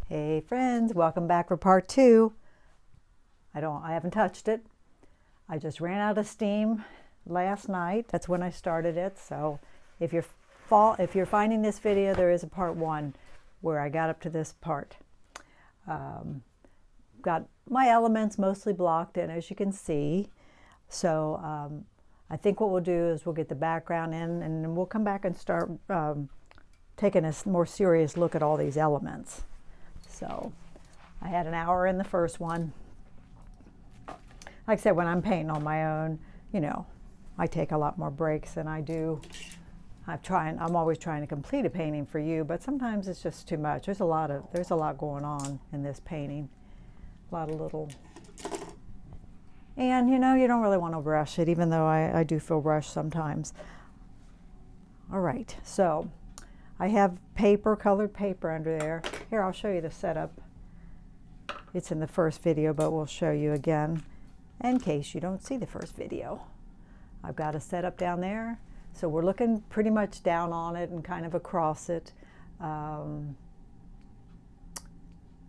Hey friends, welcome back for part 2. I haven't touched it. I just ran out of steam last night. That's when I started it. So if you're finding this video, there is a part 1 where I got up to this part. Got my elements mostly blocked in, as you can see. So I think what we'll do is we'll get the background in, and then we'll come back and start taking a more serious look at all these elements. So I had an hour in the first one. Like I said, when I'm painting on my own, I take a lot more breaks than I do. I'm always trying to complete a painting for you, but sometimes it's just too much. There's a lot going on in this painting. A lot of little, and you don't really want to rush it, even though I do feel rushed sometimes. All right, so I have colored paper under there. Here, I'll show you the setup. It's in the first video, but we'll show you again in case you don't see the first video. I've got a setup down there. So we're looking pretty much down on it and kind of across it.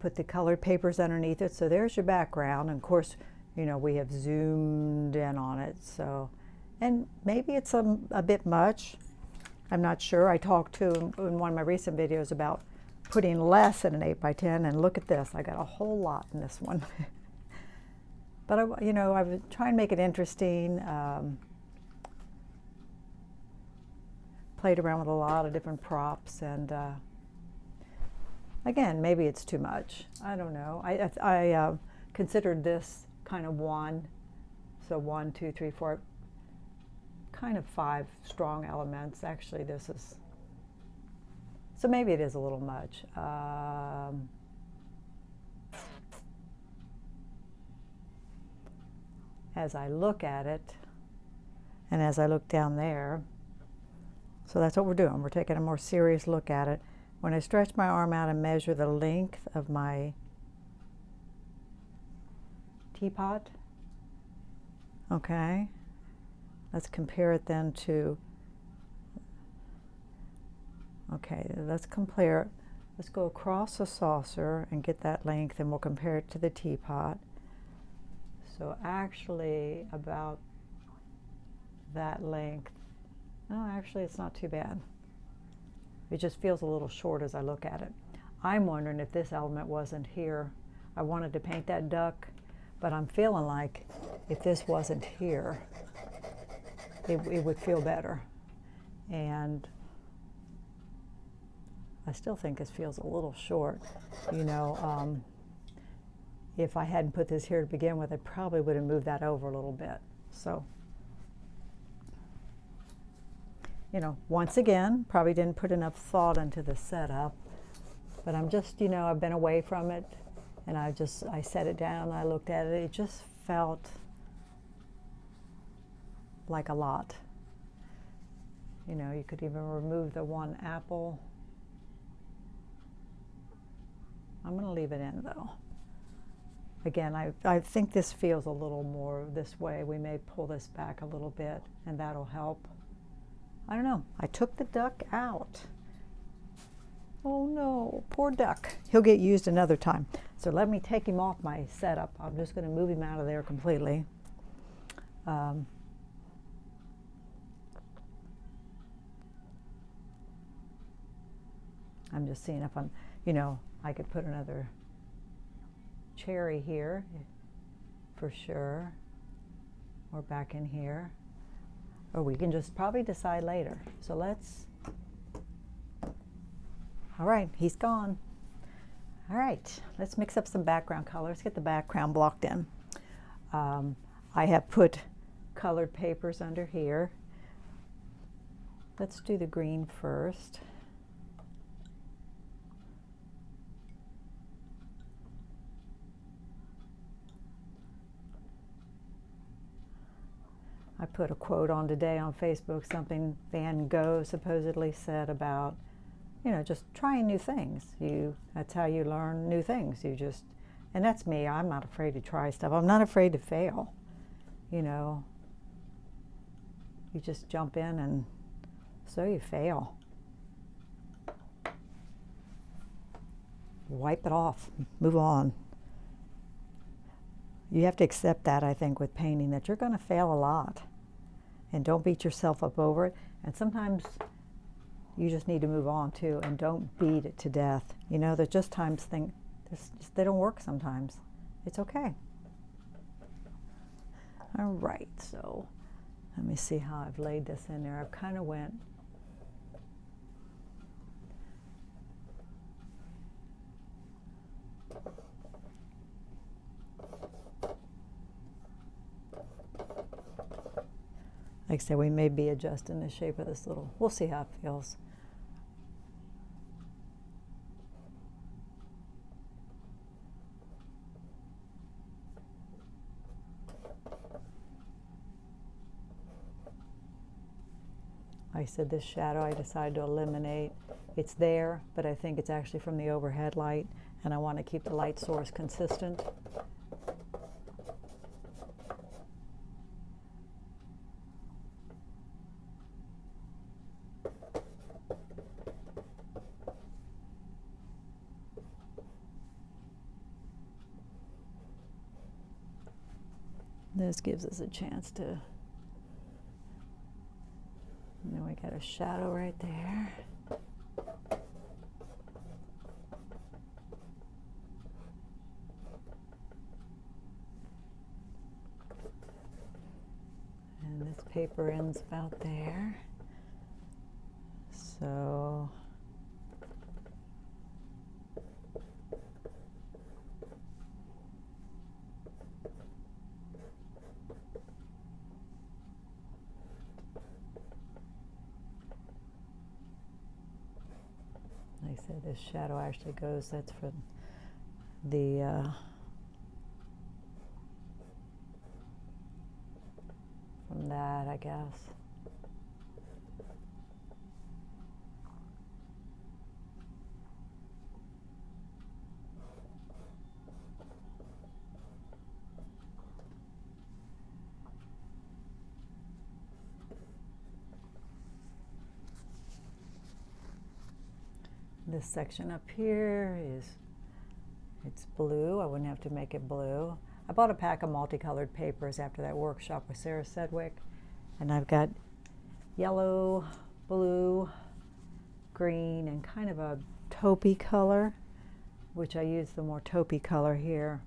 Put the colored papers underneath it. So there's your background. And of course, we have zoomed in on it. So, and maybe it's a bit much. I'm not sure. I talked to in one of my recent videos about putting less in an 8x10, and look at this. I got a whole lot in this one. But I was trying to make it interesting. Played around with a lot of different props, and again, maybe it's too much. I don't know. I considered this kind of 1, so 1, 2, 3, 4, kind of 5 strong elements. Actually, this is, so maybe it is a little much. As I look at it, and as I look down there, so that's what we're doing. We're taking a more serious look at it. When I stretch my arm out and measure the length of my teapot, okay, let's compare it then to, okay, let's go across the saucer and get that length, and we'll compare it to the teapot. So actually about that length. No, actually it's not too bad. It just feels a little short as I look at it. I'm wondering if this element wasn't here. I wanted to paint that duck, but I'm feeling like if this wasn't here, it would feel better. And I still think this feels a little short. If I hadn't put this here to begin with, I probably would have moved that over a little bit. So, once again, probably didn't put enough thought into the setup, but I'm just, I've been away from it, and I set it down, I looked at it, it just felt like a lot. You could even remove the one apple. I'm going to leave it in though. Again, I think this feels a little more this way. We may pull this back a little bit, and that'll help. I don't know. I took the duck out. Oh no, poor duck. He'll get used another time. So let me take him off my setup. I'm just going to move him out of there completely. I'm just seeing if I could put another cherry here for sure, or back in here, or we can just probably decide later. So all right, he's gone. All right, let's mix up some background color. Let's get the background blocked in. I have put colored papers under here. Let's do the green first. I put a quote on today on Facebook, something Van Gogh supposedly said about, just trying new things. That's how you learn new things. And that's me. I'm not afraid to try stuff. I'm not afraid to fail. You just jump in, and so you fail. wipe it off, move on. You have to accept that, I think, with painting, that you're going to fail a lot. And don't beat yourself up over it. And sometimes you just need to move on too, and don't beat it to death. You know, there's just times they don't work sometimes. It's okay. All right, so let me see how I've laid this in there. I've kind of went like I said, we may be adjusting the shape of this little, we'll see how it feels. Like I said, this shadow I decided to eliminate. It's there, but I think it's actually from the overhead light, and I want to keep the light source consistent. This gives us a chance to, and then we got a shadow right there. And this paper ends about there. So like I said, this shadow actually goes, that's from the from that, I guess. This section up here it's blue. I wouldn't have to make it blue. I bought a pack of multicolored papers after that workshop with Sarah Sedgwick, and I've got yellow, blue, green, and kind of a taupey color, which I use the more taupey color here.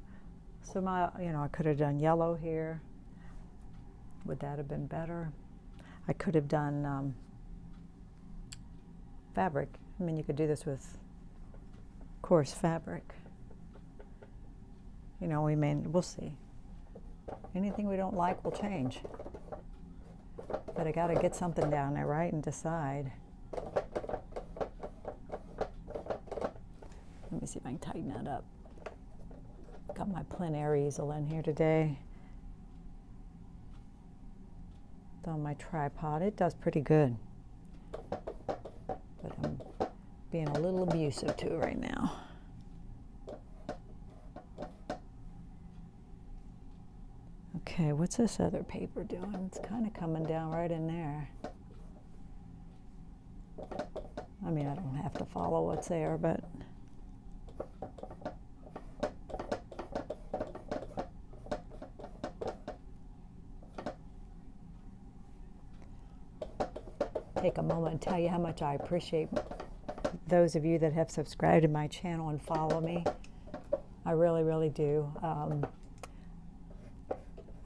So I could have done yellow here. Would that have been better? I could have done fabric. I mean, you could do this with coarse fabric. You know, we'll see. Anything we don't like, we'll change. But I got to get something down there, right, and decide. Let me see if I can tighten that up. Got my plein air easel in here today. It's on my tripod. It does pretty good. But I'm being a little abusive to it right now. Okay, what's this other paper doing? It's kind of coming down right in there. I mean, I don't have to follow what's there, but take a moment and tell you how much I appreciate those of you that have subscribed to my channel and follow me. I really, really do.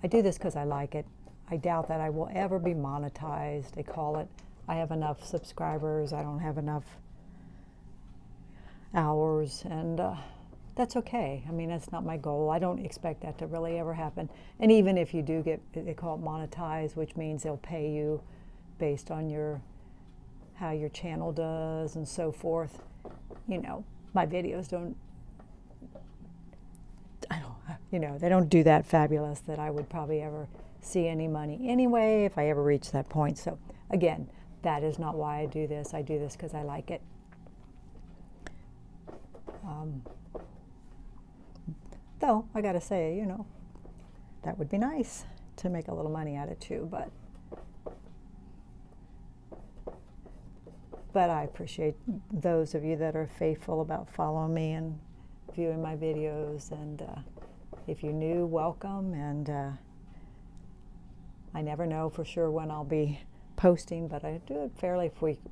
I do this because I like it. I doubt that I will ever be monetized. They call it, I have enough subscribers, I don't have enough hours, and that's okay. I mean, that's not my goal. I don't expect that to really ever happen. And even if you do get, they call it monetized, which means they'll pay you based on how your channel does and so forth. You know, my videos they don't do that fabulous that I would probably ever see any money anyway if I ever reach that point. So again, that is not why I do this. I do this because I like it. Though I gotta say, that would be nice to make a little money out of it too, but but I appreciate those of you that are faithful about following me and viewing my videos. And if you're new, welcome. And I never know for sure when I'll be posting, but I do it fairly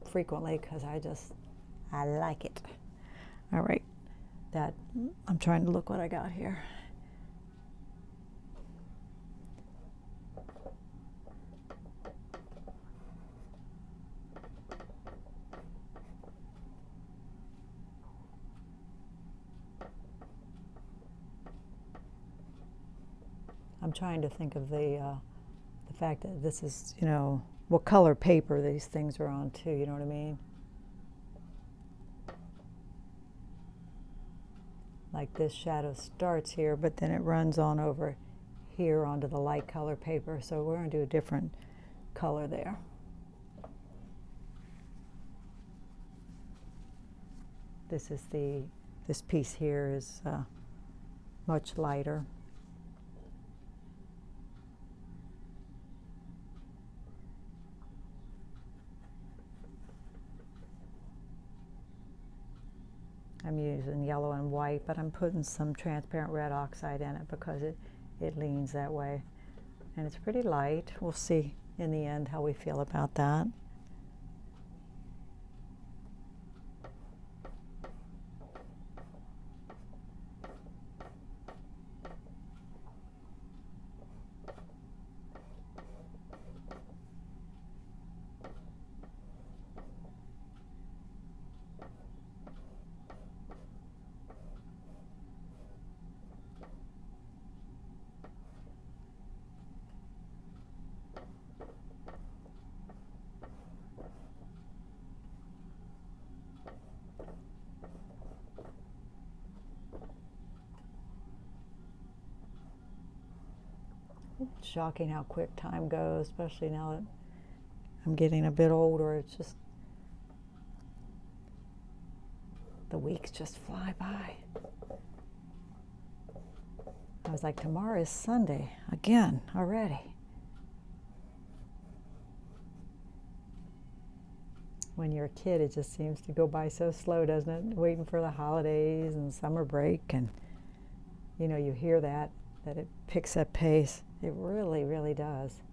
frequently because I like it. All right, I'm trying to look what I got here. I'm trying to think of the fact that this is, what color paper these things are on too, you know what I mean? Like this shadow starts here, but then it runs on over here onto the light color paper. So we're going to do a different color there. This piece here is much lighter. I'm using yellow and white, but I'm putting some transparent red oxide in it because it leans that way. And it's pretty light. We'll see in the end how we feel about that. It's shocking how quick time goes, especially now that I'm getting a bit older. It's just, the weeks just fly by. I was like, tomorrow is Sunday again already. When you're a kid, it just seems to go by so slow, doesn't it? Waiting for the holidays and summer break, and you hear that it picks up pace. It really, really does.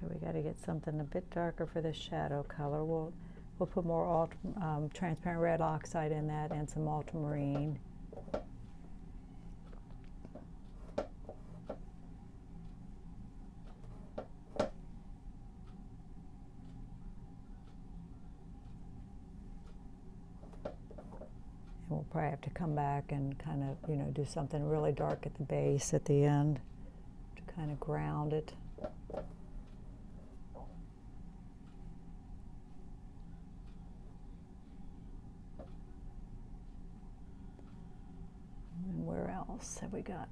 We got to get something a bit darker for the shadow color. We'll put more transparent red oxide in that and some ultramarine. And we'll probably have to come back and kind of, do something really dark at the base at the end to kind of ground it. And where else have we got?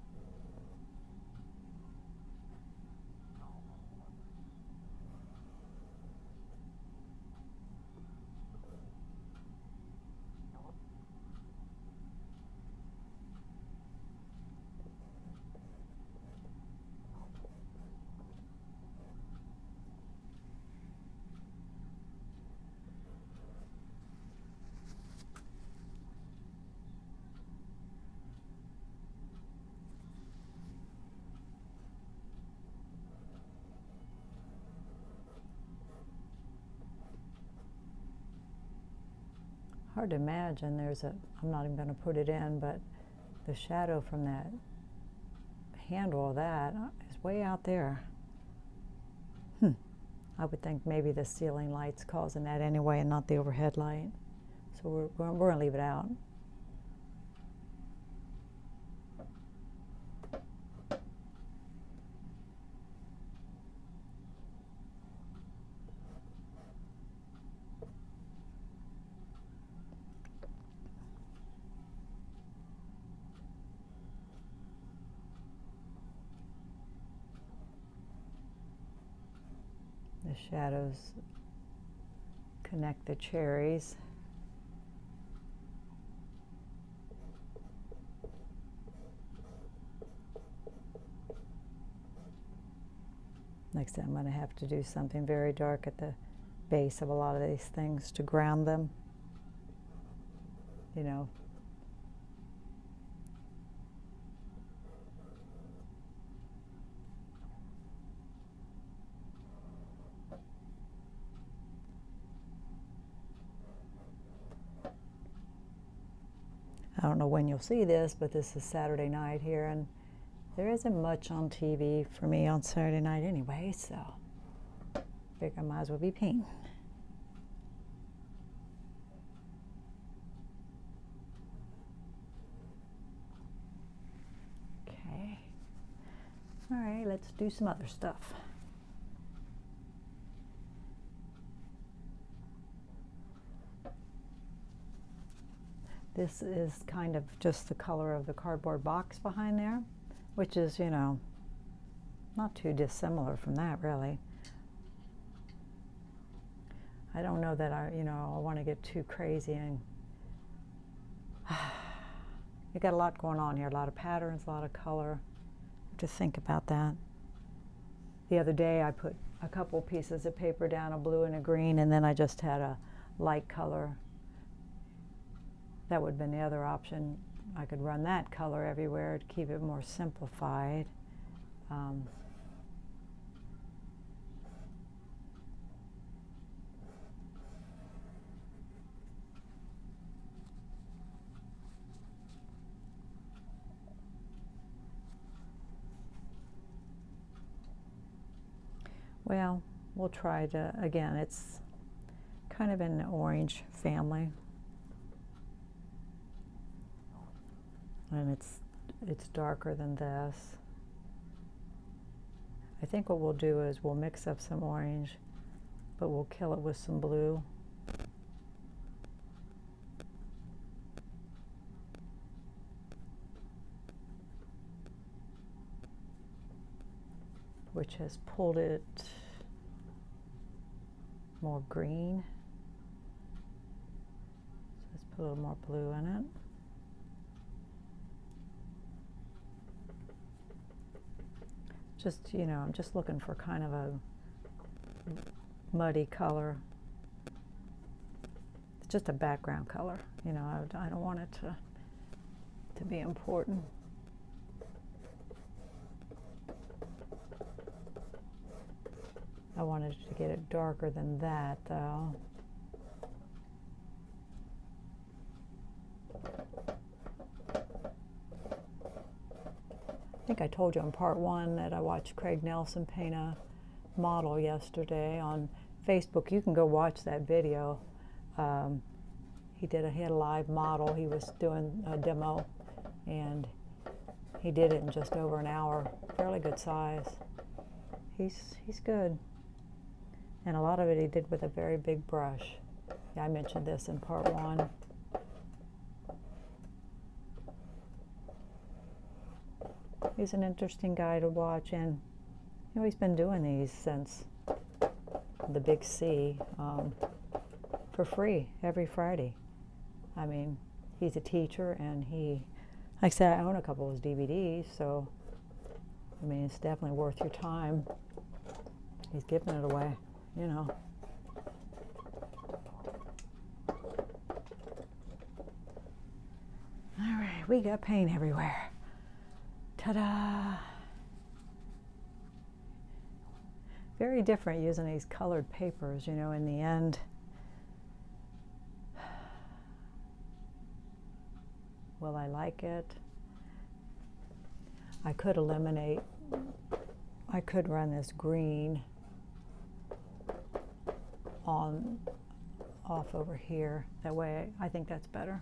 Hard to imagine I'm not even going to put it in, but the shadow from that handle of that is way out there. I would think maybe the ceiling light's causing that anyway and not the overhead light. So we're going to leave it out. The shadows connect the cherries. Next time I'm going to have to do something very dark at the base of a lot of these things to ground them. You know. I don't know when you'll see this, but this is Saturday night here, and there isn't much on TV for me on Saturday night anyway, so I figure I might as well be painting. Okay. All right, let's do some other stuff. This is kind of just the color of the cardboard box behind there, which is, you know, not too dissimilar from that, really. I don't know that I want to get too crazy, and you got a lot going on here, a lot of patterns, a lot of color. To think about that. The other day I put a couple pieces of paper down, a blue and a green, and then I just had a light color. That would have been the other option. I could run that color everywhere to keep it more simplified. Well, we'll try to, again, it's kind of in the orange family. And it's darker than this. I think what we'll do is we'll mix up some orange, but we'll kill it with some blue. Which has pulled it more green. So let's put a little more blue in it. Just, you know, I'm just looking for kind of a muddy color. It's just a background color, you know, I don't want it to be important. I wanted to get it darker than that, though. I think I told you in part one that I watched Craig Nelson paint a model yesterday on Facebook. You can go watch that video. He had a live model. He was doing a demo, and he did it in just over an hour. Fairly good size. He's good. And a lot of it he did with a very big brush. Yeah, I mentioned this in part one. He's an interesting guy to watch, and you know, he's been doing these since the Big C for free every Friday. I mean, he's a teacher, and like I said, I own a couple of his DVDs, so I mean, it's definitely worth your time. He's giving it away, you know. All right, we got paint everywhere. Ta-da! Very different using these colored papers, you know, in the end. Will I like it? I could run this green on off over here. That way I think that's better.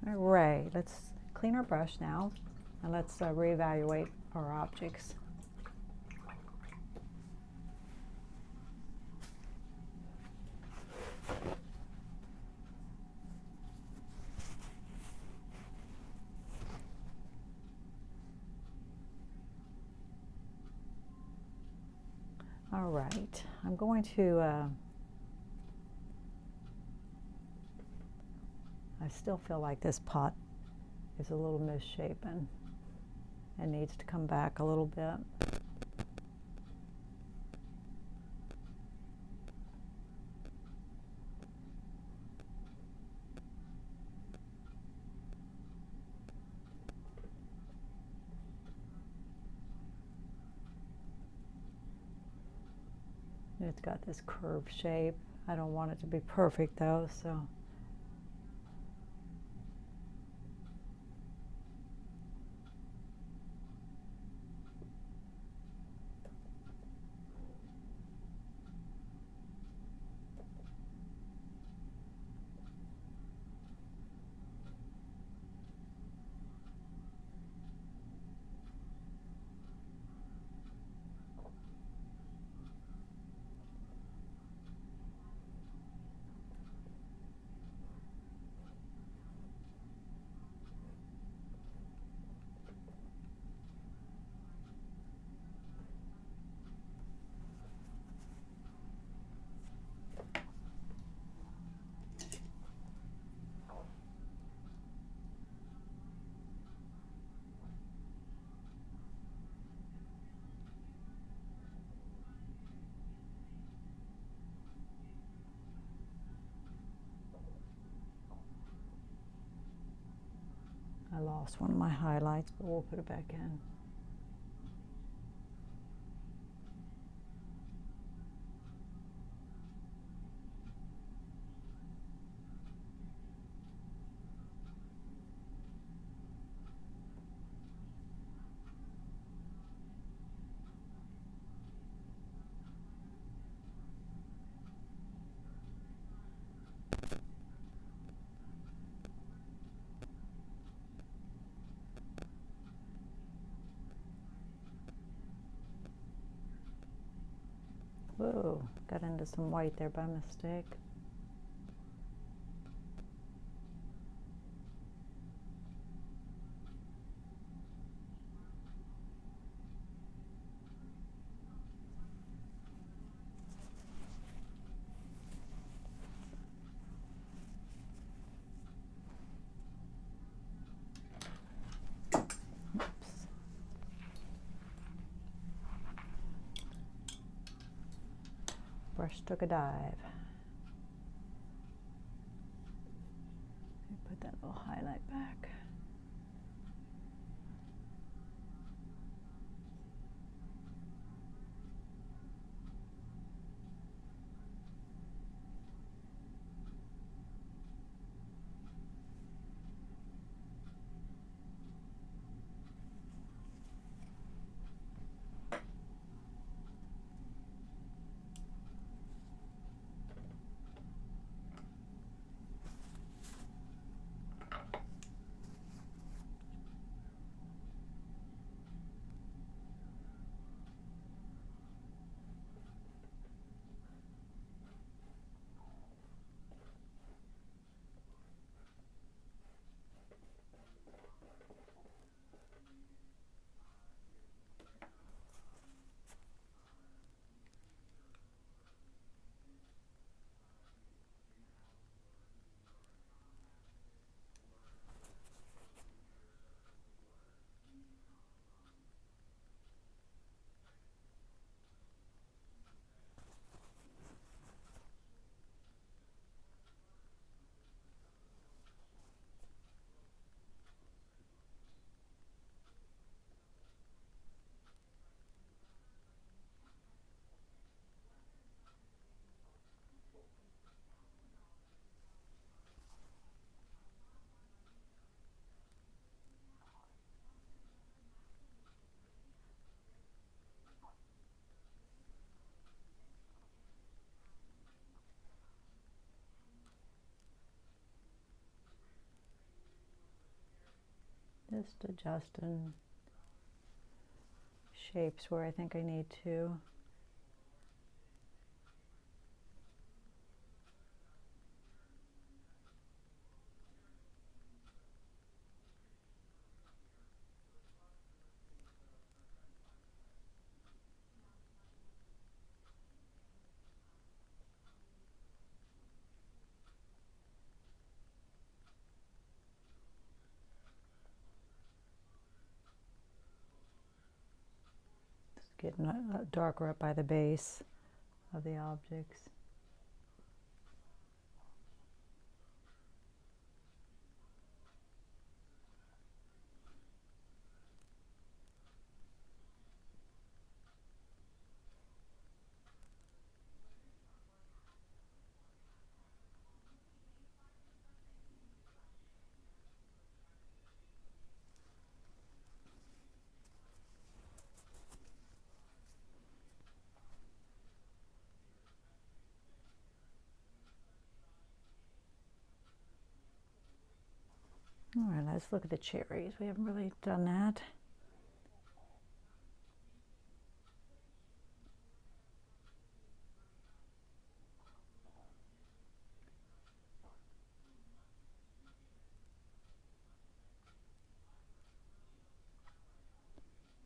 All right, let's clean our brush now and let's reevaluate our objects. All right, I'm going to, I still feel like this pot is a little misshapen and needs to come back a little bit. It's got this curved shape. I don't want it to be perfect though, so. I lost one of my highlights, but we'll put it back in. Whoa, got into some white there by mistake. Brush took a dive. Put that little highlight back. Just adjusting shapes where I think I need to. Getting darker up by the base of the objects. All right, let's look at the cherries. We haven't really done that.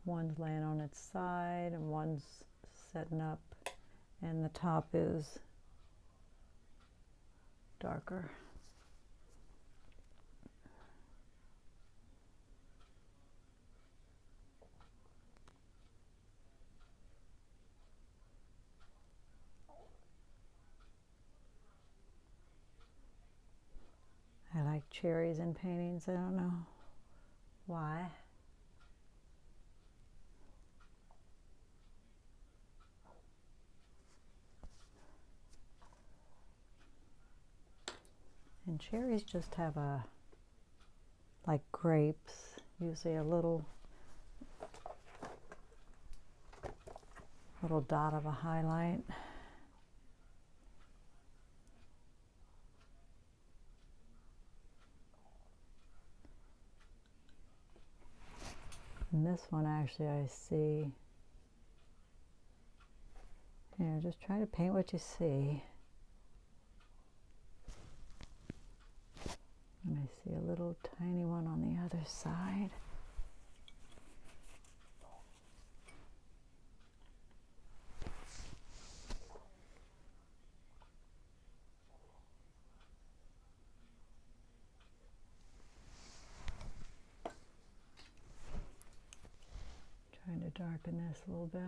One's laying on its side and one's setting up, and the top is darker. I like cherries in paintings. I don't know why. And cherries just have a, like grapes, usually a little dot of a highlight. And this one actually I see, here, just try to paint what you see. And I see a little tiny one on the other side. Trying to darken this a little bit.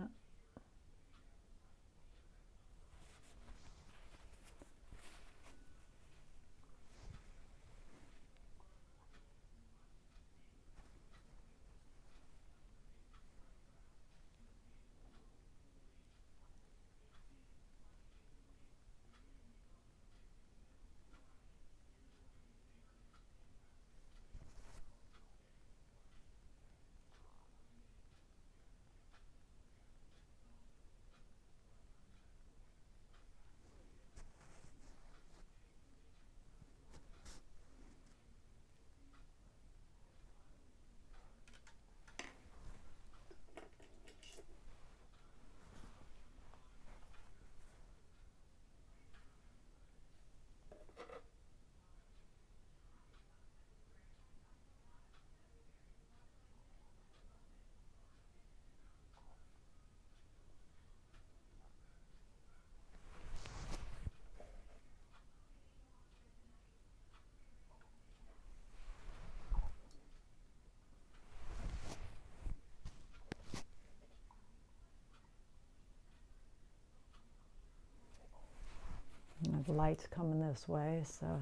And the light's coming this way, so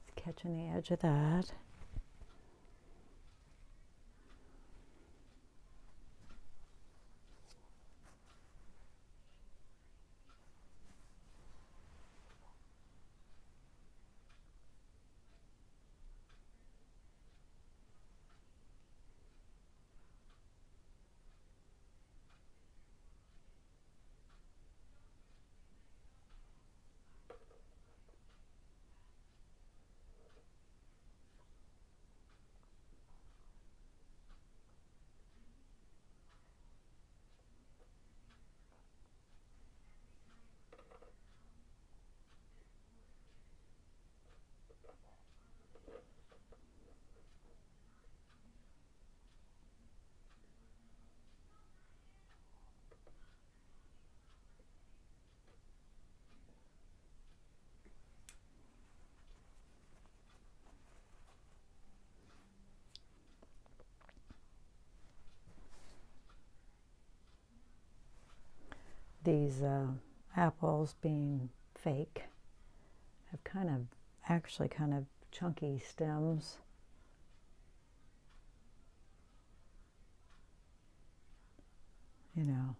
it's catching the edge of that. these apples, being fake, have actually kind of chunky stems. You know.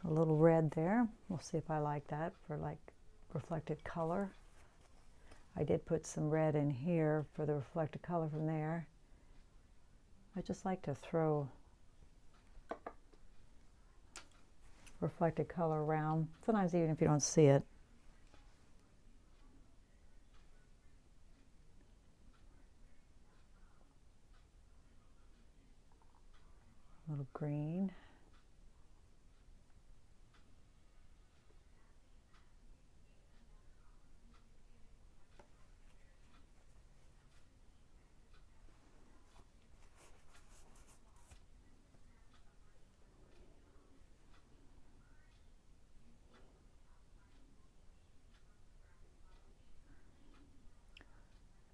A little red there. We'll see if I like that for like reflected color. I did put some red in here for the reflected color from there. I just like to throw reflected color around, sometimes even if you don't see it. A little green.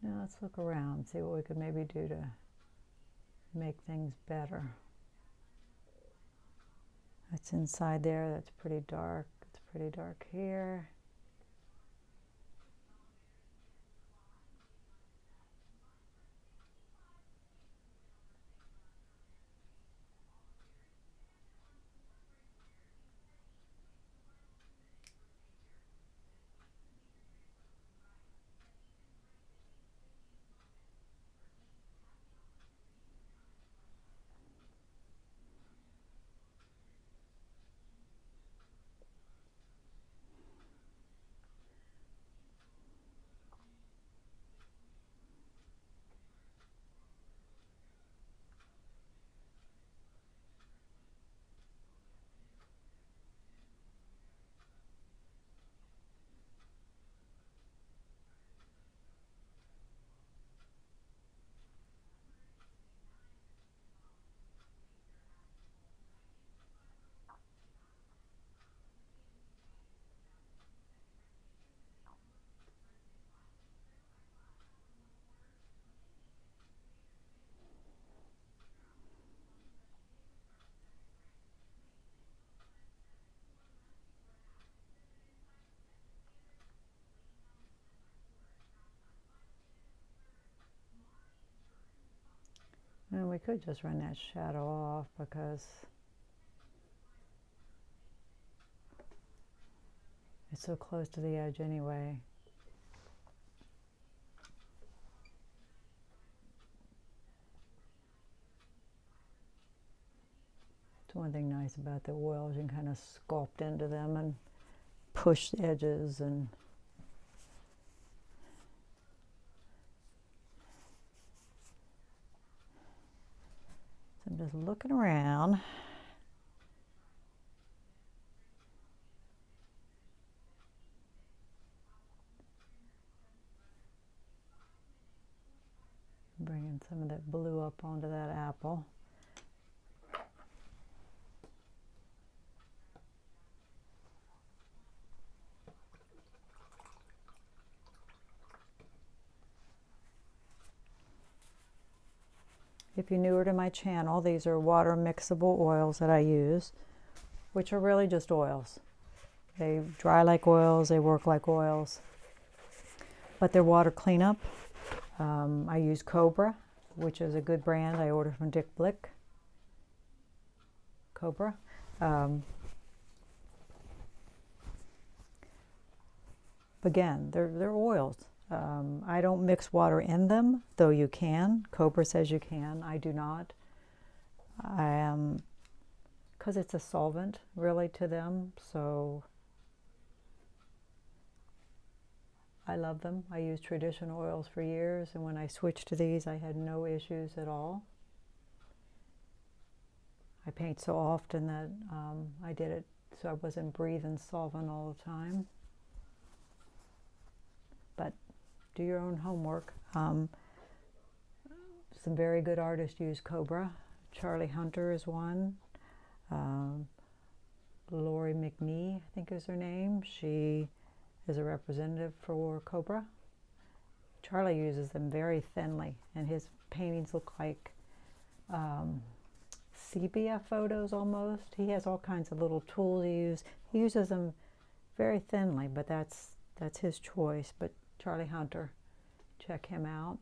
Now let's look around, see what we could maybe do to make things better. That's inside there, that's pretty dark. It's pretty dark here. And we could just run that shadow off because it's so close to the edge anyway. It's one thing nice about the oils, you can kind of sculpt into them and push the edges and so I'm just looking around. Bringing some of that blue up onto that apple. If you're newer to my channel, these are water mixable oils that I use, which are really just oils. They dry like oils, they work like oils, but they're water cleanup. I use Cobra, which is a good brand. I ordered from Dick Blick. Cobra. Again, they're oils. I don't mix water in them, though you can. Cobra says you can. I do not. Because it's a solvent, really, to them. So I love them. I used traditional oils for years, and when I switched to these, I had no issues at all. I paint so often that I did it so I wasn't breathing solvent all the time. But do your own homework. Some very good artists use Cobra. Charlie Hunter is one. Lori McNee, I think is her name. She is a representative for Cobra. Charlie uses them very thinly, and his paintings look like sepia photos almost. He has all kinds of little tools he uses them very thinly, but that's his choice. But Charlie Hunter, check him out.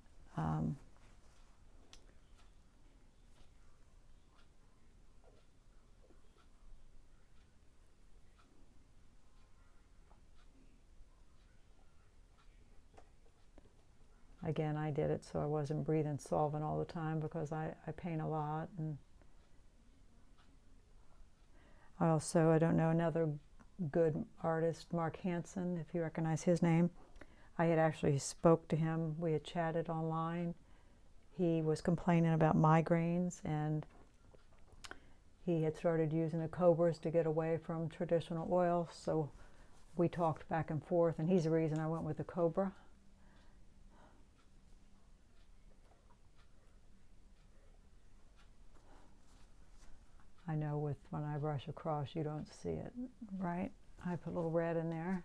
Again, I did it so I wasn't breathing solvent all the time because I paint a lot. And I don't know, another good artist, Mark Hansen, if you recognize his name. I had actually spoke to him. We had chatted online. He was complaining about migraines, and he had started using the Cobras to get away from traditional oil. So we talked back and forth, and he's the reason I went with the Cobra. I know when I brush across, you don't see it, right? I put a little red in there.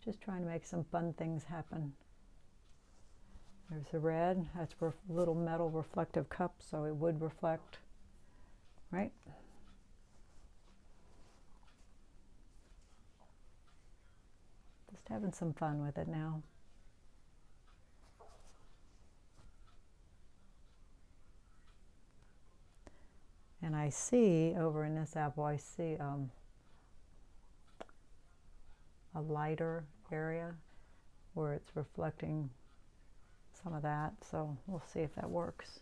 Just trying to make some fun things happen. There's the red. That's a little metal reflective cup, so it would reflect, right? Just having some fun with it now. And I see over in this apple, I see a lighter area where it's reflecting some of that. So we'll see if that works.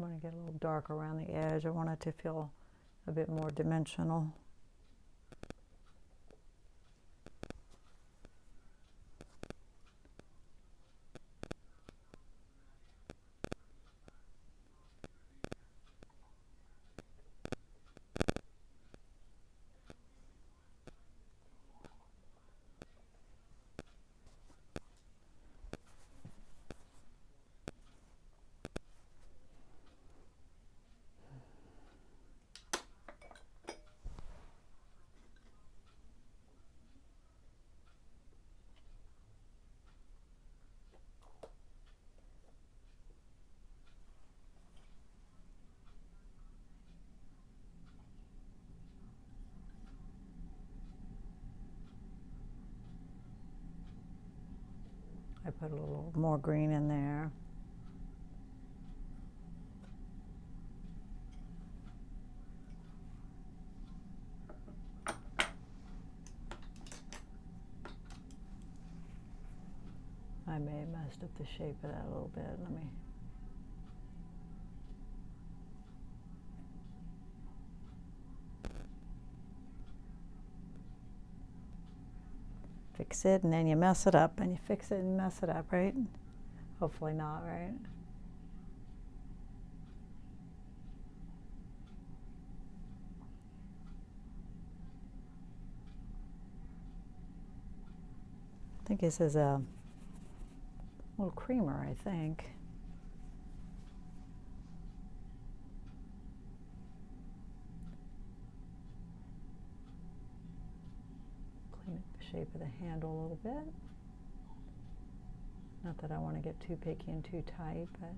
I'm going to get a little dark around the edge. I want it to feel a bit more dimensional. I put a little more green in there. I may have messed up the shape of that a little bit. Let me. Fix it, and then you mess it up, and you fix it and mess it up, right? Hopefully not, right? I think this is a little creamer, I think. Clean up the shape of the handle a little bit. Not that I want to get too picky and too tight, but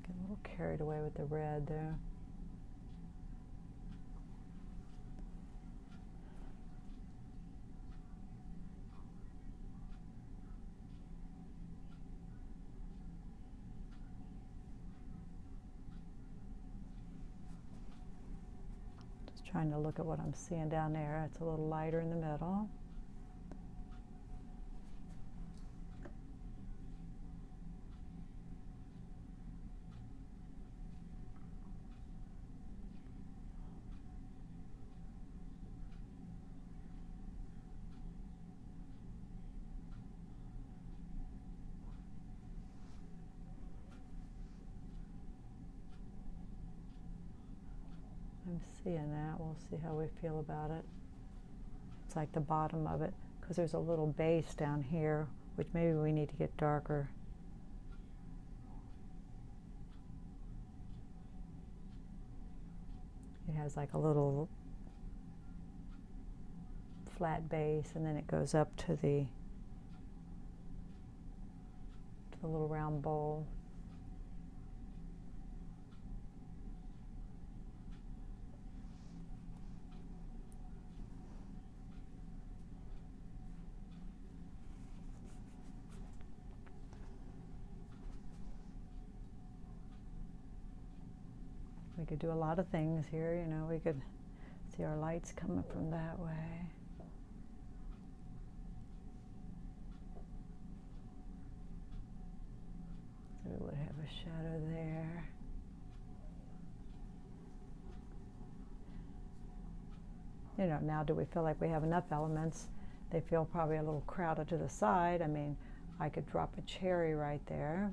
get a little carried away with the red there. Trying to look at what I'm seeing down there. It's a little lighter in the middle. I'm seeing that. We'll see how we feel about it. It's like the bottom of it, because there's a little base down here, which maybe we need to get darker. It has like a little flat base, and then it goes up to the little round bowl. We could do a lot of things here, you know. We could see our lights coming from that way. So we would have a shadow there. You know, now do we feel like we have enough elements? They feel probably a little crowded to the side. I mean, I could drop a cherry right there.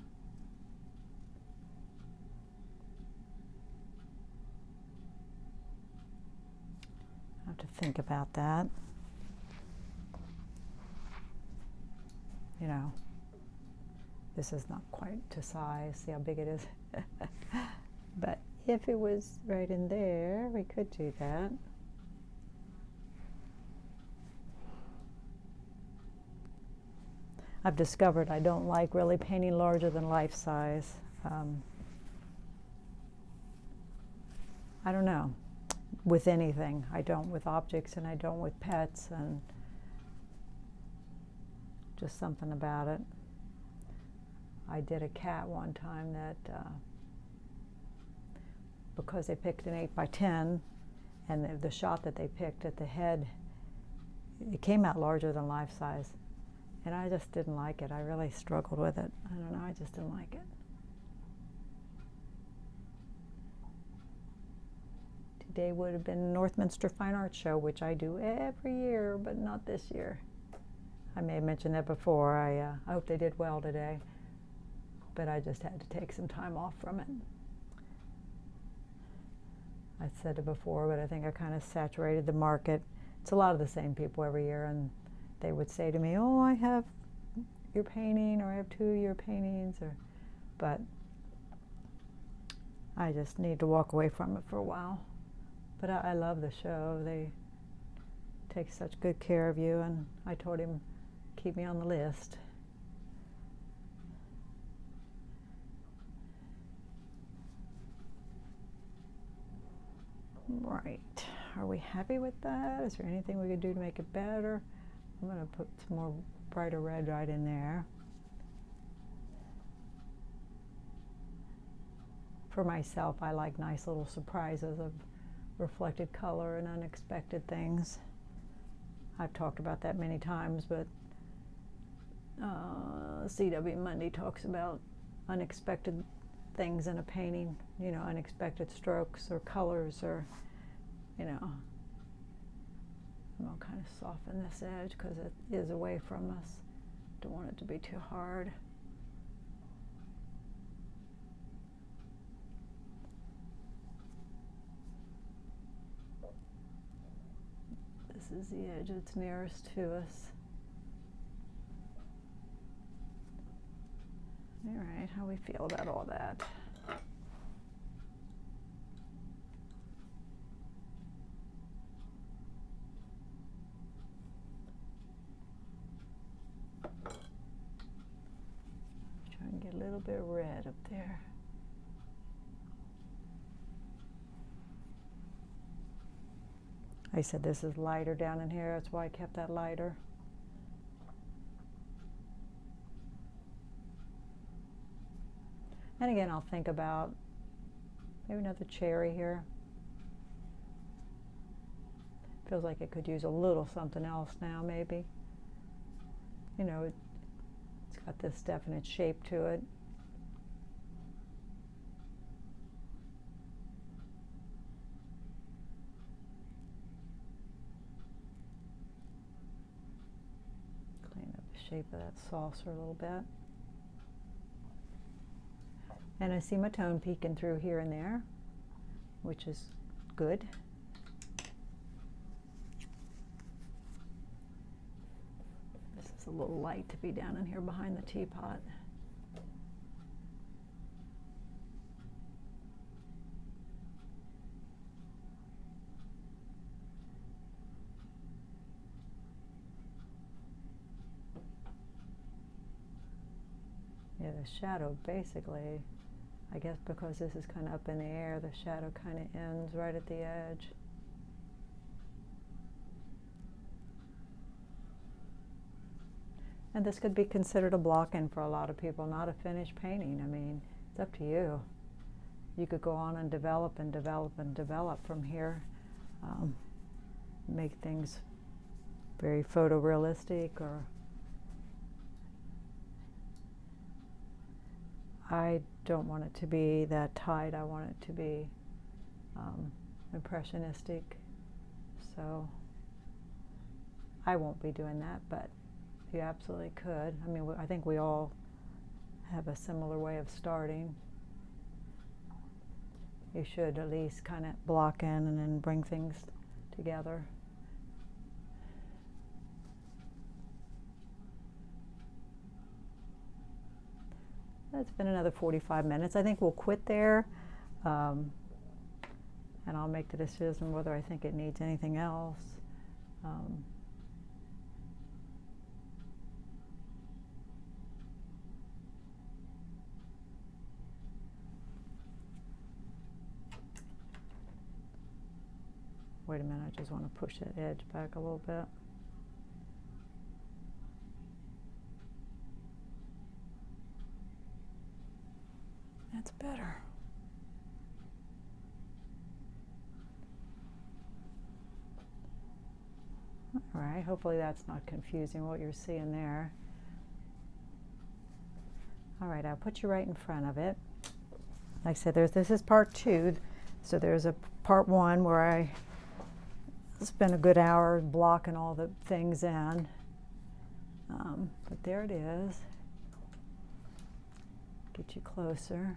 I have to think about that. You know, this is not quite to size. See how big it is? But if it was right in there, we could do that. I've discovered I don't like really painting larger than life size. I don't know. With anything. I don't with objects, and I don't with pets, and just something about it. I did a cat one time that because they picked an 8x10, and the shot that they picked at the head, it came out larger than life size, and I just didn't like it. I really struggled with it. I don't know, I just didn't like it. Today would have been Northminster Fine Arts Show, which I do every year, but not this year. I may have mentioned that before. I hope they did well today, but I just had to take some time off from it. I said it before, but I think I kind of saturated the market. It's a lot of the same people every year, and they would say to me, "Oh, I have your painting," or "I have 2 of your paintings," but I just need to walk away from it for a while. But I love the show. They take such good care of you, and I told him, keep me on the list. Right. Are we happy with that? Is there anything we could do to make it better? I'm going to put some more brighter red right in there. For myself, I like nice little surprises of reflected color and unexpected things. I've talked about that many times, but C.W. Mundy talks about unexpected things in a painting, you know, unexpected strokes or colors, or, you know. I'm going to kind of soften this edge because it is away from us. Don't want it to be too hard. This is the edge that's nearest to us. All right, how we feel about all that? Try and get a little bit of red up there. I said this is lighter down in here, that's why I kept that lighter. And again, I'll think about maybe another cherry here. Feels like it could use a little something else now, maybe. You know, it's got this definite shape to it. Clean up the shape of that saucer a little bit. And I see my tone peeking through here and there, which is good. This is a little light to be down in here behind the teapot. Yeah, the shadow basically, I guess because this is kind of up in the air, the shadow kind of ends right at the edge. And this could be considered a block-in for a lot of people, not a finished painting. I mean, it's up to you. You could go on and develop and develop and develop from here. Make things very photorealistic, or I don't want it to be that tight. I want it to be impressionistic. So I won't be doing that, but you absolutely could. I mean, I think we all have a similar way of starting. You should at least kind of block in and then bring things together. It's been another 45 minutes. I think we'll quit there, and I'll make the decision whether I think it needs anything else. Wait a minute, I just want to push that edge back a little bit. That's better. All right, hopefully that's not confusing what you're seeing there. All right, I'll put you right in front of it. Like I said, this is part 2. So there's a part 1 where I spent a good hour blocking all the things in. But there it is. Get you closer.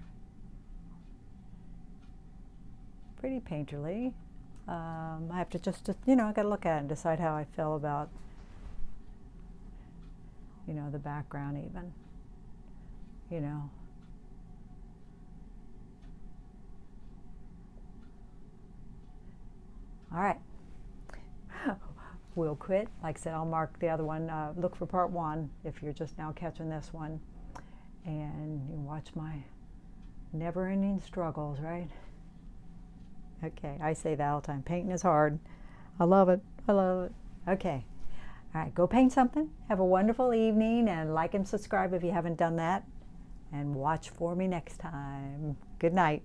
Pretty painterly. I have to just, you know, I got to look at it and decide how I feel about, you know, the background even, you know. All right. We'll quit. Like I said, I'll mark the other one. Look for part 1 if you're just now catching this one. And you watch my never-ending struggles, right? Okay, I say that all the time. Painting is hard. I love it. I love it. Okay. All right, go paint something. Have a wonderful evening, and like and subscribe if you haven't done that. And watch for me next time. Good night.